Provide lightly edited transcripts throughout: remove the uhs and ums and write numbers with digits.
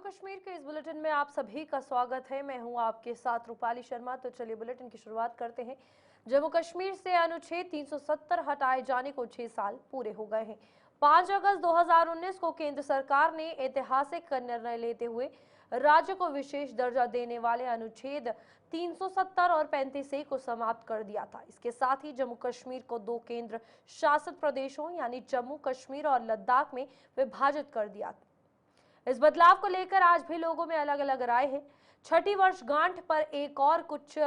कश्मीर के इस बुलेटिन में आप सभी का स्वागत है। मैं हूं आपके साथ रूपाली शर्मा। तो चलिए बुलेटिन की शुरुआत करते हैं। जम्मू कश्मीर से अनुच्छेद 370 हटाए जाने को 6 साल पूरे हो गए हैं। 5 अगस्त 2019 को केंद्र सरकार ने ऐतिहासिक निर्णय लेते हुए राज्य को विशेष दर्जा देने वाले अनुच्छेद 370 और 35A को समाप्त कर दिया था। इसके साथ ही जम्मू कश्मीर को 2 केंद्र शासित प्रदेशों यानी जम्मू कश्मीर और लद्दाख में विभाजित कर दिया। इस बदलाव को लेकर आज भी लोगों में अलग अलग राय है। छठी वर्षगांठ पर एक और कुछ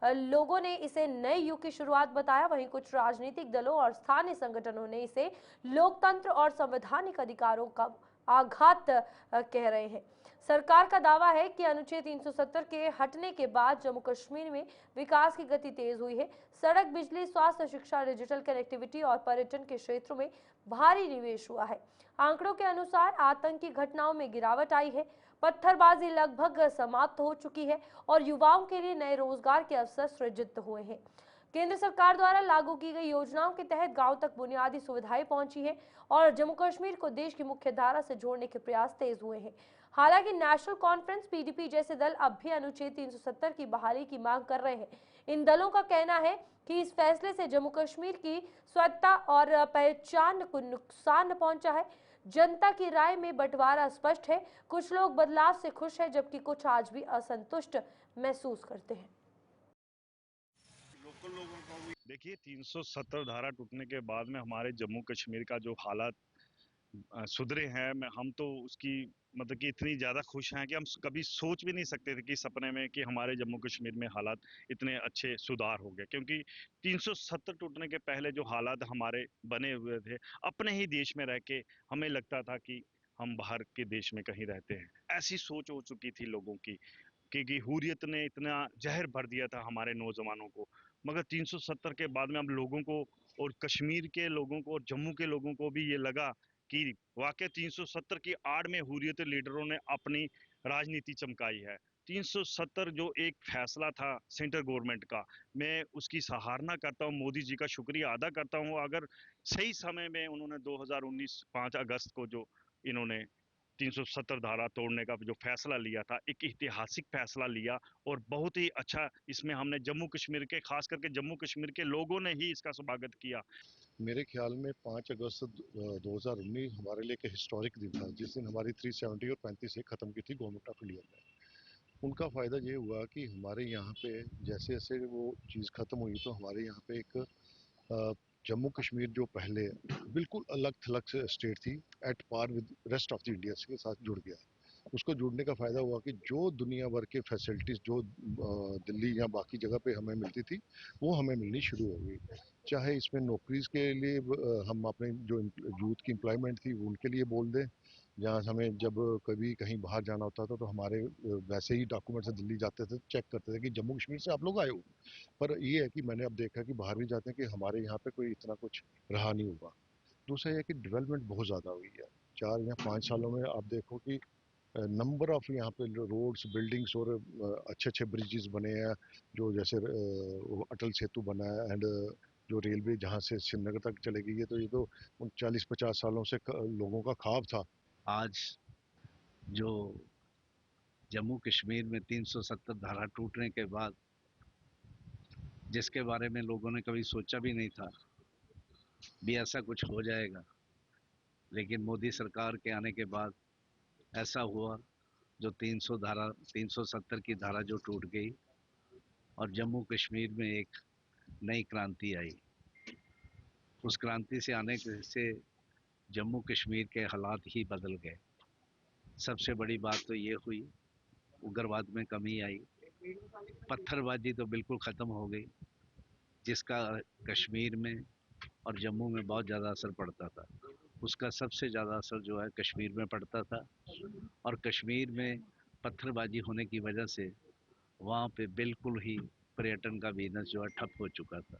लोगों ने इसे नए युग की शुरुआत बताया, वहीं कुछ राजनीतिक दलों और स्थानीय संगठनों ने इसे लोकतंत्र और संवैधानिक अधिकारों का आघात कह रहे हैं। सरकार का दावा है कि अनुच्छेद 370 के हटने के बाद जम्मू कश्मीर में विकास की गति तेज हुई है। सड़क, बिजली, स्वास्थ्य, शिक्षा, डिजिटल कनेक्टिविटी और पर्यटन के क्षेत्रों में भारी निवेश हुआ है। आंकड़ों के अनुसार आतंकी घटनाओं में गिरावट आई है, पत्थरबाजी लगभग समाप्त हो चुकी है और युवाओं के लिए नए रोजगार के अवसर सृजित हुए हैं। केंद्र सरकार द्वारा लागू की गई योजनाओं के तहत गांव तक बुनियादी सुविधाएं पहुंची हैं और जम्मू कश्मीर को देश की मुख्य धारा से जोड़ने के प्रयास तेज हुए हैं। हालांकि नेशनल कॉन्फ्रेंस पीडीपी जैसे दल अब भी अनुच्छेद 370 की बहाली की मांग कर रहे हैं। इन दलों का कहना है कि इस फैसले से जम्मू कश्मीर की स्वतंत्रता और पहचान को नुकसान पहुंचा है। जनता की राय में बंटवारा स्पष्ट है। कुछ लोग बदलाव से खुश हैं, जबकि कुछ आज भी असंतुष्ट महसूस करते हैं। लोकल लोगों को भी देखिए 370 धारा टूटने के बाद में हमारे जम्मू कश्मीर का जो हालात सुधरे हैं, हम तो उसकी मतलब कि इतनी ज़्यादा खुश हैं कि हम कभी सोच भी नहीं सकते थे कि सपने में कि हमारे जम्मू कश्मीर में हालात इतने अच्छे सुधार हो गए। क्योंकि 370 टूटने के पहले जो हालात हमारे बने हुए थे, अपने ही देश में रह के हमें लगता था कि हम बाहर के देश में कहीं रहते हैं। ऐसी सोच हो चुकी थी लोगों की कि हुर्रियत ने इतना जहर भर दिया था हमारे नौजवानों को। मगर 370 के बाद में हम लोगों को और कश्मीर के लोगों को और जम्मू के लोगों को भी ये लगा कि वाकई 370 की आड़ में हुर्रियत लीडरों ने अपनी राजनीति चमकाई है। 370 जो एक फैसला था सेंट्रल गवर्नमेंट का, मैं उसकी सराहना करता हूँ, मोदी जी का शुक्रिया अदा करता हूँ। अगर सही समय में उन्होंने 2019 5 अगस्त को जो इन्होंने 370 धारा तोड़ने का जो फैसला लिया था, एक ऐतिहासिक फैसला लिया और बहुत ही अच्छा इसमें हमने जम्मू कश्मीर के, खास करके जम्मू कश्मीर के लोगों ने ही इसका स्वागत किया। मेरे ख्याल में 5 अगस्त 2019 हमारे लिए एक हिस्टोरिक दिन था, जिस दिन हमारी 370 और 35 से ख़त्म की थी गवर्नमेंट ऑफ इंडिया में। उनका फ़ायदा ये हुआ कि हमारे यहाँ पे जैसे जैसे वो चीज़ ख़त्म हुई तो हमारे यहाँ पे एक जम्मू कश्मीर जो पहले बिल्कुल अलग थलग से स्टेट थी, at par with rest of the India के साथ जुड़ गया। उसको जुड़ने का फ़ायदा हुआ कि जो दुनिया भर के फैसिलिटीज़ जो दिल्ली या बाकी जगह पे हमें मिलती थी, वो हमें मिलनी शुरू हो गई। चाहे इसमें नौकरीज़ के लिए हम अपने जो यूथ की एम्प्लॉयमेंट थी उनके लिए बोल दें, जहाँ हमें जब कभी कहीं बाहर जाना होता था तो हमारे वैसे ही डॉक्यूमेंट से दिल्ली जाते थे, चेक करते थे कि जम्मू कश्मीर से आप लोग आए हो। पर ये है कि मैंने अब देखा कि बाहर भी जाते हैं कि हमारे यहाँ पे कोई इतना कुछ रहा नहीं हुआ। दूसरा ये कि डेवलपमेंट बहुत ज़्यादा हुई है। 4 या 5 सालों में आप देखो कि नंबर ऑफ यहाँ पे रोड्स, बिल्डिंग्स और अच्छे अच्छे ब्रिजेस बने हैं, जो जैसे अटल सेतु बना है, एंड जो रेलवे जहाँ से श्रीनगर तक चलेगी, ये तो 40-50 सालों से लोगों का ख्वाब था। आज जो जम्मू कश्मीर में 370 धारा टूटने के बाद, जिसके बारे में लोगों ने कभी सोचा भी नहीं था भी ऐसा कुछ हो जाएगा, लेकिन मोदी सरकार के आने के बाद ऐसा हुआ। जो 370 की धारा जो टूट गई और जम्मू कश्मीर में एक नई क्रांति आई। उस क्रांति से आने से जम्मू कश्मीर के हालात ही बदल गए। सबसे बड़ी बात तो ये हुई, उग्रवाद में कमी आई, पत्थरबाजी तो बिल्कुल ख़त्म हो गई, जिसका कश्मीर में और जम्मू में बहुत ज़्यादा असर पड़ता था। उसका सबसे ज़्यादा असर जो है कश्मीर में पड़ता था, और कश्मीर में पत्थरबाजी होने की वजह से वहाँ पे बिल्कुल ही पर्यटन का बिजनेस जो है ठप हो चुका था।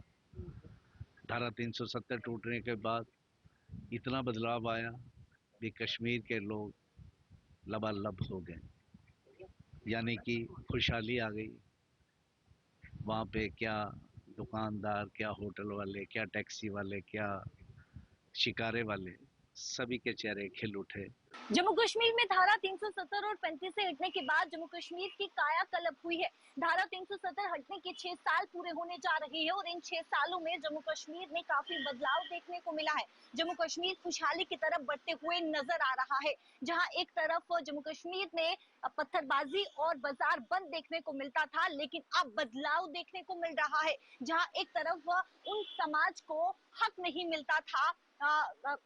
धारा 370 टूटने के बाद इतना बदलाव आया कि कश्मीर के लोग लबालब हो गए, यानी कि खुशहाली आ गई। वहाँ पे क्या दुकानदार, क्या होटल वाले, क्या टैक्सी वाले, क्या शिकारे वाले, सभी के चेहरे खिल उठे जम्मू कश्मीर में धारा 370 और 35 से हटने के बाद जम्मू कश्मीर की कायाकल्प हुई है। धारा 370 हटने के 6 साल पूरे होने जा रहे हैं और इन 6 सालों में जम्मू कश्मीर में काफी बदलाव देखने को मिला है। जम्मू कश्मीर खुशहाली की तरफ बढ़ते हुए नजर आ रहा है। जहां एक तरफ जम्मू कश्मीर में पत्थरबाजी और बाजार बंद देखने को मिलता था, लेकिन अब बदलाव देखने को मिल रहा है। जहां एक तरफ उन समाज को हक नहीं मिलता था,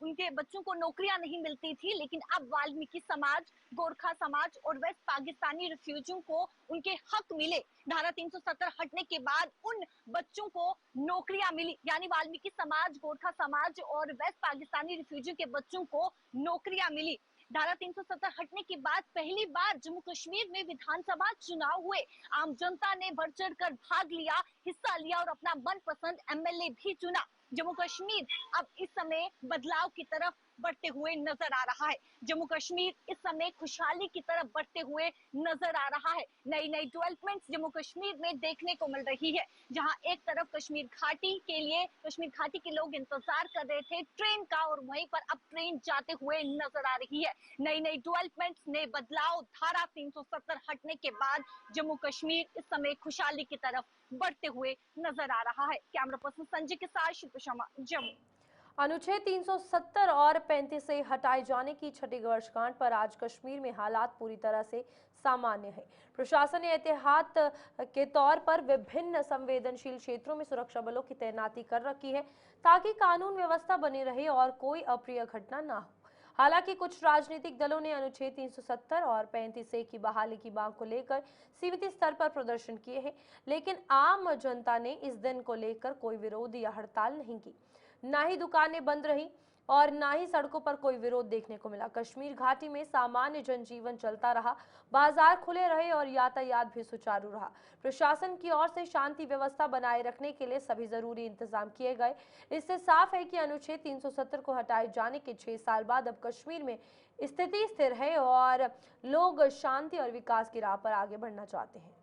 उनके बच्चों को नौकरियां नहीं मिलती थी, लेकिन अब वाल्मीकि समाज, गोरखा समाज और वेस्ट पाकिस्तानी रिफ्यूजियों को उनके हक मिले। धारा 370 हटने के बाद उन बच्चों को नौकरियां मिली, यानी वाल्मीकि समाज, गोरखा समाज और वेस्ट पाकिस्तानी रिफ्यूजियों के बच्चों को नौकरियां मिली। धारा 370 हटने के बाद पहली बार जम्मू कश्मीर में विधानसभा चुनाव हुए। आम जनता ने बढ़ चढ़ कर भाग लिया, हिस्सा लिया और अपना मनपसंद एमएलए भी चुना। जम्मू कश्मीर अब इस समय बदलाव की तरफ बढ़ते हुए नजर आ रहा है। जम्मू कश्मीर इस समय खुशहाली की तरफ बढ़ते हुए नजर आ रहा है। नई नई डेवलपमेंट्स जम्मू कश्मीर में देखने को मिल रही है। जहां एक तरफ कश्मीर घाटी के लिए कश्मीर घाटी के लोग इंतजार कर रहे थे ट्रेन का, और वहीं पर अब ट्रेन जाते हुए नजर आ रही है। नई नई डेवलपमेंट्स, नए बदलाव, धारा 370 हटने के बाद जम्मू कश्मीर इस समय खुशहाली की तरफ बढ़ते हुए नजर आ रहा है। कैमरा पर्सन संजय के साथ शिल्पा शर्मा, जम्मू। अनुच्छेद 370 और 35 से हटाए जाने की छठी वर्षगांठ पर आज कश्मीर में हालात पूरी तरह से सामान्य है। प्रशासन ने एहतियात के तौर पर विभिन्न संवेदनशील क्षेत्रों में सुरक्षा बलों की तैनाती कर रखी है, ताकि कानून व्यवस्था बनी रहे और कोई अप्रिय घटना ना हो। हालांकि कुछ राजनीतिक दलों ने अनुच्छेद 370 और 35 की बहाली की मांग को लेकर सीमित स्तर पर प्रदर्शन किए हैं, लेकिन आम जनता ने इस दिन को लेकर कोई विरोध या हड़ताल नहीं की। ना ही दुकानें बंद रहीं और ना ही सड़कों पर कोई विरोध देखने को मिला। कश्मीर घाटी में सामान्य जनजीवन चलता रहा, बाजार खुले रहे और यातायात भी सुचारू रहा। प्रशासन की ओर से शांति व्यवस्था बनाए रखने के लिए सभी जरूरी इंतजाम किए गए। इससे साफ है कि अनुच्छेद 370 को हटाए जाने के 6 साल बाद अब कश्मीर में स्थिति स्थिर है और लोग शांति और विकास की राह पर आगे बढ़ना चाहते हैं।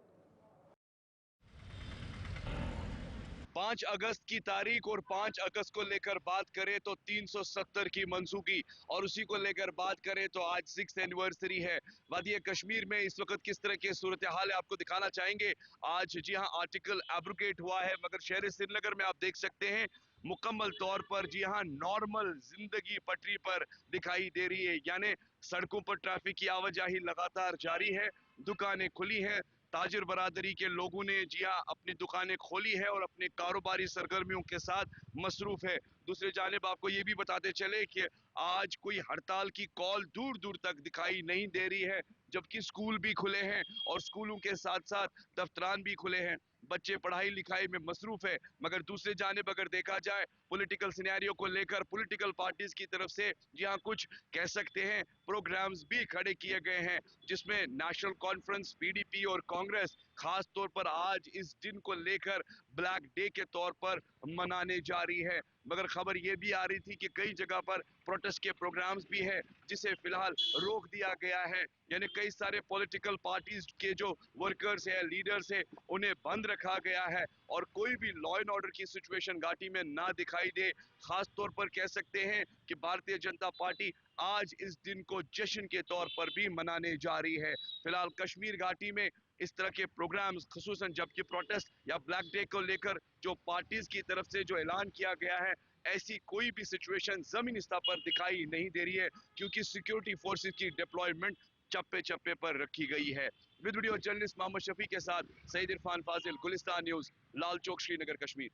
5 अगस्त की तारीख और 5 अगस्त को लेकर बात करें तो 370 की मंसूखी, और उसी को लेकर बात करें तो आज 6th एनिवर्सरी है। वादी कश्मीर में इस वक्त किस तरह की सूरत हाल है आपको दिखाना चाहेंगे। आज जी हाँ आर्टिकल एब्रोगेट हुआ है, मगर शहर श्रीनगर में आप देख सकते हैं मुकम्मल तौर पर जी हाँ नॉर्मल जिंदगी पटरी पर दिखाई दे रही है। यानी सड़कों पर ट्रैफिक की आवाजाही लगातार जारी है, दुकानें खुली हैं, ताजिर बरादरी के लोगों ने जी हाँ अपनी दुकानें खोली है और अपने कारोबारी सरगर्मियों के साथ मसरूफ है। दूसरी जानिब आपको ये भी बताते चले कि आज कोई हड़ताल की कॉल दूर दूर तक दिखाई नहीं दे रही है, जबकि स्कूल भी खुले हैं और स्कूलों के साथ साथ दफ्तरान भी खुले हैं, बच्चे पढ़ाई लिखाई में मसरूफ है। मगर दूसरी जानिब अगर देखा जाए पॉलिटिकल सिनेरियो को लेकर पॉलिटिकल पार्टीज की तरफ से जी हाँ कुछ कह सकते हैं प्रोग्राम्स भी खड़े किए गए हैं, जिसमें नेशनल कॉन्फ्रेंस, पीडीपी और कांग्रेस खास तौर पर आज इस दिन को लेकर ब्लैक डे के तौर पर मनाने जा रही है। मगर खबर ये भी आ रही थी कि कई जगह पर प्रोटेस्ट के प्रोग्राम्स भी है, जिसे फिलहाल रोक दिया गया है। यानी कई सारे पॉलिटिकल पार्टीज के जो वर्कर्स है, लीडर्स है, उन्हें बंद रखा गया है और कोई भी लॉ एंड ऑर्डर की सिचुएशन घाटी में ना दिखाई दे। खास तौर पर कह सकते हैं कि भारतीय जनता पार्टी आज इस दिन को जश्न के तौर पर भी मनाने जा रही है। फिलहाल कश्मीर घाटी में इस तरह के प्रोग्राम्स खुसूसन जबकि प्रोटेस्ट या ब्लैक डे को लेकर जो पार्टीज की तरफ से जो ऐलान किया गया है, ऐसी कोई भी सिचुएशन जमीनी स्तर पर दिखाई नहीं दे रही है, क्योंकि सिक्योरिटी फोर्सेस की डिप्लॉयमेंट चप्पे चप्पे पर रखी गई है। With video journalist Mohammad Shafi के साथ सईद इरफान फाजिल, गुलिस्तान न्यूज, लाल चौक, श्रीनगर, कश्मीर।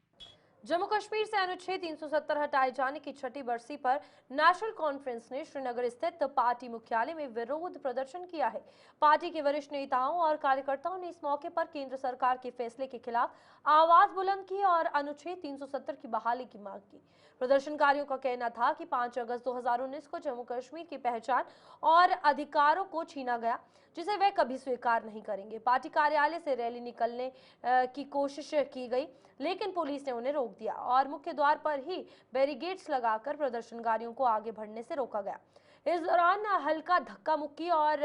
जम्मू कश्मीर से अनुच्छेद 370 हटाए जाने की छठी बरसी पर नेशनल कॉन्फ्रेंस ने श्रीनगर स्थित पार्टी मुख्यालय में विरोध प्रदर्शन किया है। पार्टी के वरिष्ठ नेताओं और कार्यकर्ताओं ने इस मौके पर केंद्र सरकार के फैसले के खिलाफ आवाज बुलंद की और अनुच्छेद 370 की बहाली की मांग की। प्रदर्शनकारियों का कहना था कि 5 अगस्त 2019 को जम्मू कश्मीर की पहचान और अधिकारों को छीना गया, जिसे वे कभी स्वीकार नहीं करेंगे। पार्टी कार्यालय से रैली निकलने की कोशिश की गई, लेकिन पुलिस ने उन्हें रोक दिया और मुख्य द्वार पर ही बैरिकेड्स लगाकर प्रदर्शनकारियों को आगे बढ़ने से रोका गया। इस दौरान हल्का धक्का मुक्की और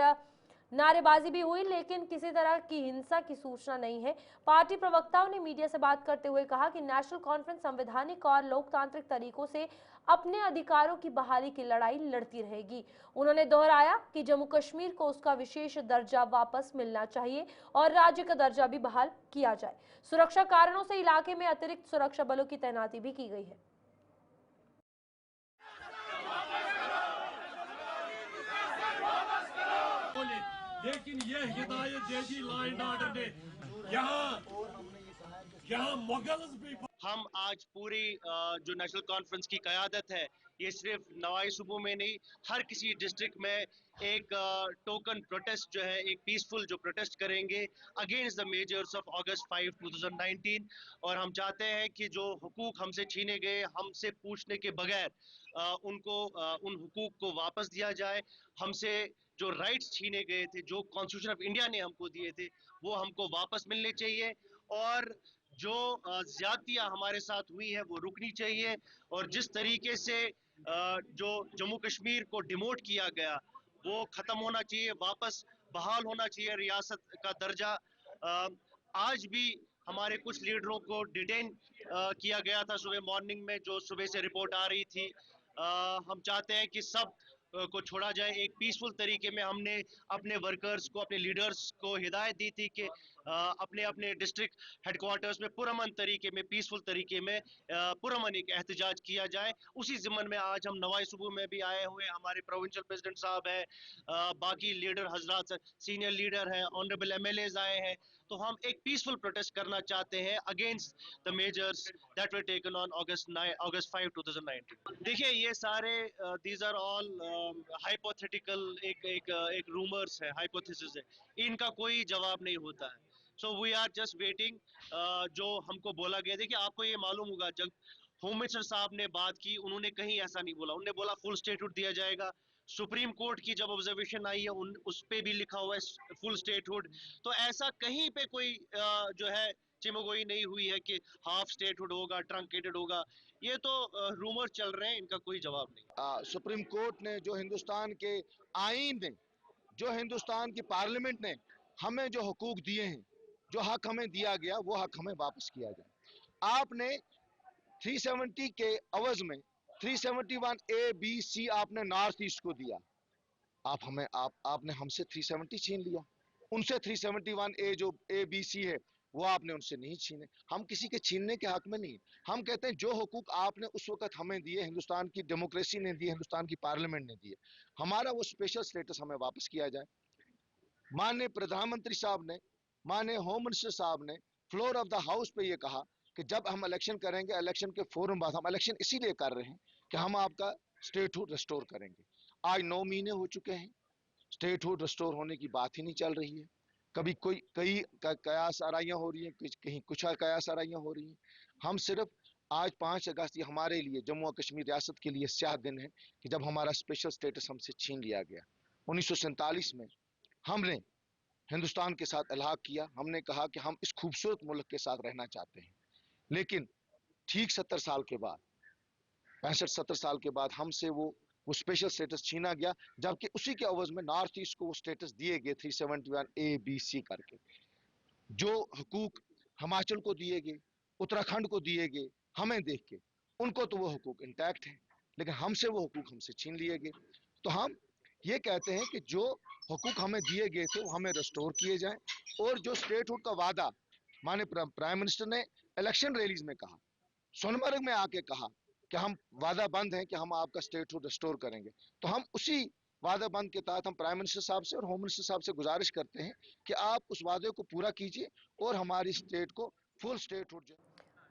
नारेबाजी भी हुई, लेकिन किसी तरह की हिंसा की सूचना नहीं है। पार्टी प्रवक्ताओं ने मीडिया से बात करते हुए कहा कि नेशनल कॉन्फ्रेंस संवैधानिक और लोकतांत्रिक तरीकों से अपने अधिकारों की बहाली की लड़ाई लड़ती रहेगी। उन्होंने दोहराया कि जम्मू कश्मीर को उसका विशेष दर्जा वापस मिलना चाहिए और राज्य का दर्जा भी बहाल किया जाए। सुरक्षा कारणों से इलाके में अतिरिक्त सुरक्षा बलों की तैनाती भी की गई है। लेकिन ये हिदायत दे दी लॉ एंड ऑर्डर ने, यहाँ मुगल्स भी। हम आज पूरी जो नेशनल कॉन्फ्रेंस की क़यादत है, ये सिर्फ नवाई सूबों में नहीं, हर किसी डिस्ट्रिक्ट में एक टोकन प्रोटेस्ट जो है, एक पीसफुल जो प्रोटेस्ट करेंगे अगेंस्ट द मेजर्स ऑफ अगस्त 5, 2019। और हम चाहते हैं कि जो हुकूक हमसे छीने गए, हमसे पूछने के बगैर उन हुकूक को वापस दिया जाए। हमसे जो राइट्स छीने गए थे, जो कॉन्स्टिट्यूशन ऑफ इंडिया ने हमको दिए थे, वो हमको वापस मिलने चाहिए। और जो ज्यादतियाँ हमारे साथ हुई है वो रुकनी चाहिए। और जिस तरीके से जो जम्मू कश्मीर को डिमोट किया गया वो ख़त्म होना चाहिए, वापस बहाल होना चाहिए रियासत का दर्जा। आज भी हमारे कुछ लीडरों को डिटेन किया गया था सुबह मॉर्निंग में, जो सुबह से रिपोर्ट आ रही थी। हम चाहते हैं कि सब को छोड़ा जाए एक पीसफुल तरीके में। हमने अपने वर्कर्स को, अपने लीडर्स को हिदायत दी थी कि अपने अपने डिस्ट्रिक्ट हेडक्वार्टर्स में पुरअमन तरीके में, पीसफुल तरीके में पुरअमन एक एहतजाज किया जाए। उसी ज़िम्मन में आज हम नवाई सूबों में भी आए हुए, हमारे प्रोविंशियल प्रेसिडेंट साहब हैं, बाकी लीडर हजरात, सीनियर लीडर हैं, ऑनरेबल एमएलएज आए हैं। तो हम एक पीसफुल प्रोटेस्ट करना चाहते हैं against the measures that were taken on August 5, 2019। देखिए, ये सारे दीज आर ऑल हाइपोथेटिकल, एक रूमर्स है, हाइपोथेसिस है, इनका कोई जवाब नहीं होता है। So we are just waiting. जो हमको बोला गया, देखिए आपको ये मालूम होगा, जब होम मिनिस्टर साहब ने बात की, उन्होंने कहीं ऐसा नहीं बोला। उन्होंने बोला फुल स्टेटहुड दिया जाएगा। सुप्रीम कोर्ट की जब ऑब्जर्वेशन आई है, उस पे भी लिखा हुआ है फुल स्टेटहुड। तो ऐसा कहीं पे कोई जो है चिमगोई नहीं हुई है कि हाफ स्टेटहुड होगा, ट्रंकेटेड होगा। ये तो रूमर चल रहे हैं, इनका कोई जवाब नहीं। सुप्रीम कोर्ट ने, जो हिंदुस्तान के आईन ने, जो हिंदुस्तान की पार्लियामेंट ने हमें जो हुकूक दिए हैं, जो हक हमें दिया गया, वो हक हमें वापस किया जाए। आपने 370 के अवज में 371 ए बी सी आपने नॉर्थ ईस्ट को दिया। आपने हमसे 370 छीन लिया। उनसे 371 ए जो ए बी सी है वो आपने उनसे नहीं छीने। हम किसी के छीनने के हक में नहीं। हम कहते हैं जो हुकूक आपने उस वक्त हमें दिए, हिंदुस्तान की डेमोक्रेसी ने दिए, हिंदुस्तान की पार्लियामेंट ने दिए, हमारा वो स्पेशल स्टेटस हमें वापस किया जाए। माननीय प्रधानमंत्री साहब ने, माननीय होम मिनिस्टर साहब ने फ्लोर ऑफ द हाउस पे ये कहा कि जब हम इलेक्शन करेंगे, इलेक्शन के फौरन बाद, हम इलेक्शन इसीलिए कर रहे हैं कि हम आपका स्टेटहुड रिस्टोर करेंगे। आज 9 महीने हो चुके हैं, स्टेटहुड रिस्टोर होने की बात ही नहीं चल रही है। कभी कई कयास आराइयाँ हो रही हैं, कहीं कुछ कयास आराइयाँ हो रही हैं। हम सिर्फ आज 5 अगस्त, ये हमारे लिए, जम्मू और कश्मीर रियासत के लिए स्याह दिन है कि जब हमारा स्पेशल स्टेटस हमसे छीन लिया गया। 1947 में हमने हिंदुस्तान के साथ इल्हाक किया। हमने कहा कि हम इस खूबसूरत मुल्क के साथ रहना चाहते हैं, लेकिन ठीक 70 साल के बाद, 65-70 साल के बाद हमसे वो स्पेशल स्टेटस छीना गया, जबकि उसी के अवज में नॉर्थ ईस्ट को वो स्टेटस दिए गए 371 ए बी सी करके। जो हुकूक हिमाचल को दिए गए, उत्तराखंड को दिए गए, हमें देख के उनको तो वो हुकूक इंटैक्ट है, लेकिन हमसे वो हुकूक हमसे छीन लिए गए। तो हम ये कहते हैं कि जो हुकूक हमें दिए गए थे वो हमें रिस्टोर किए जाएं। और जो स्टेटहुड का वादा माननीय प्राइम मिनिस्टर ने इलेक्शन रैलीज में कहा, सोनमर्ग में आके कहा कि हम वादा बंद हैं कि हम आपका स्टेटहुड रिस्टोर करेंगे, तो हम उसी वादा बंद के तहत हम प्राइम मिनिस्टर साहब से और होम मिनिस्टर साहब से गुजारिश करते हैं कि आप उस वादे को पूरा कीजिए और हमारी स्टेट को फुल स्टेटहुड।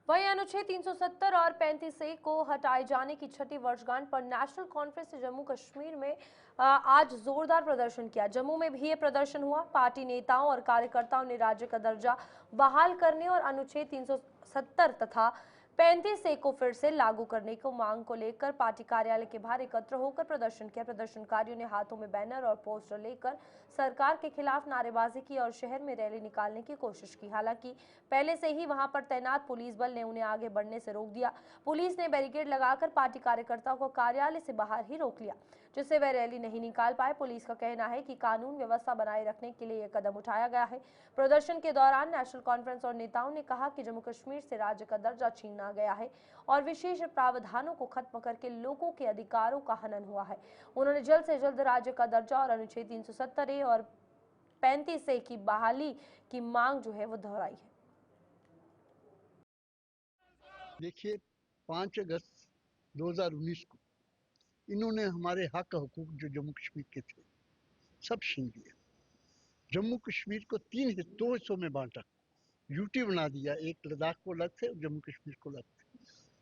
वहीं अनुच्छेद 370 और 35A को हटाए जाने की छठी वर्षगांठ पर नेशनल कॉन्फ्रेंस ने जम्मू कश्मीर में आज जोरदार प्रदर्शन किया। जम्मू में भी ये प्रदर्शन हुआ। पार्टी नेताओं और कार्यकर्ताओं ने राज्य का दर्जा बहाल करने और अनुच्छेद 370 तथा 35A को फिर से लागू करने को मांग को लेकर पार्टी कार्यालय के बाहर एकत्र होकर प्रदर्शन किया। प्रदर्शनकारियों ने हाथों में बैनर और पोस्टर लेकर सरकार के खिलाफ नारेबाजी की और शहर में रैली निकालने की कोशिश की। हालांकि पहले से ही वहां पर तैनात पुलिस बल ने उन्हें आगे बढ़ने से रोक दिया। पुलिस ने बैरिकेड लगाकर पार्टी कार्यकर्ताओं को कार्यालय से बाहर ही रोक लिया। जिससे वे रैली नहीं निकाल पाए। पुलिस का कहना है कि कानून व्यवस्था बनाए रखने के लिए यह कदम उठाया गया है। प्रदर्शन के दौरान नेशनल कॉन्फ्रेंस और नेताओं ने कहा कि जम्मू कश्मीर से राज्य का दर्जा छीना गया है और विशेष प्रावधानों को खत्म करके लोगों के अधिकारों का हनन हुआ है। उन्होंने जल्द से जल्द राज्य का दर्जा और अनुच्छेद 370A और 35A की बहाली की मांग जो है वो दोहराई है। देखिए, 5 अगस्त 2019 को इन्होंने हमारे हक हुकूक जो जम्मू कश्मीर के थे सब छीन लिए। जम्मू कश्मीर को दो हिस्सों में बांटा, यूटी बना दिया, एक लद्दाख को अलग से और जम्मू कश्मीर को अलग से।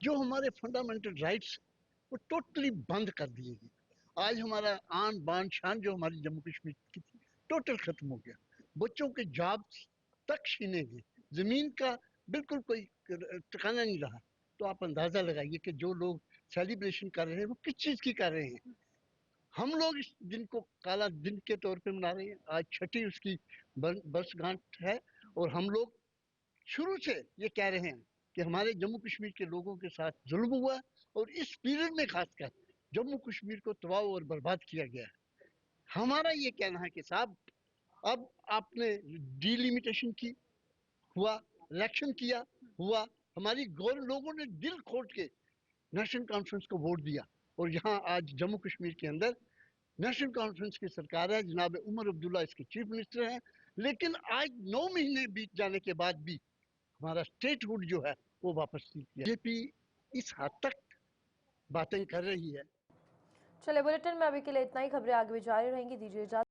जो हमारे फंडामेंटल राइट्स वो टोटली बंद कर दिए गए। आज हमारा आन बान शान जो हमारी जम्मू कश्मीर की थी टोटल खत्म हो गया। बच्चों के जॉब्स तक छीने गए, जमीन का बिल्कुल कोई ठिकाना नहीं रहा। तो आप अंदाजा लगाइए कि जो लोग सेलिब्रेशन कर रहे हैं वो किस चीज की कर रहे हैं। हम लोग इस दिन को काला दिन के तौर पे मना रहे हैं। आज छठी उसकी वर्षगांठ है और हम लोग शुरू से ये कह रहे हैं कि हमारे जम्मू कश्मीर के लोगों के साथ जुल्म हुआ और इस पीरियड में खासकर जम्मू कश्मीर को तबाह और बर्बाद किया गया है। हमारा ये कहना है कि साहब अब आपने डिलिमिटेशन की, हुआ इलेक्शन किया, हुआ, हमारी लोगों ने दिल खोल के नेशनल कॉन्फ्रेंस को वोट दिया और यहाँ आज जम्मू कश्मीर के अंदर नेशनल कॉन्फ्रेंस की सरकार है। जनाब उमर अब्दुल्ला इसके चीफ मिनिस्टर हैं। लेकिन आज 9 महीने बीत जाने के बाद भी हमारा स्टेटहुड जो है वो वापस नहीं किया। बीजेपी इस हद तक बातें कर रही है। चलिए, बुलेटिन में अभी के लिए इतना ही। खबरें आगे भी जारी रहेंगी। दीजिए इजाजत।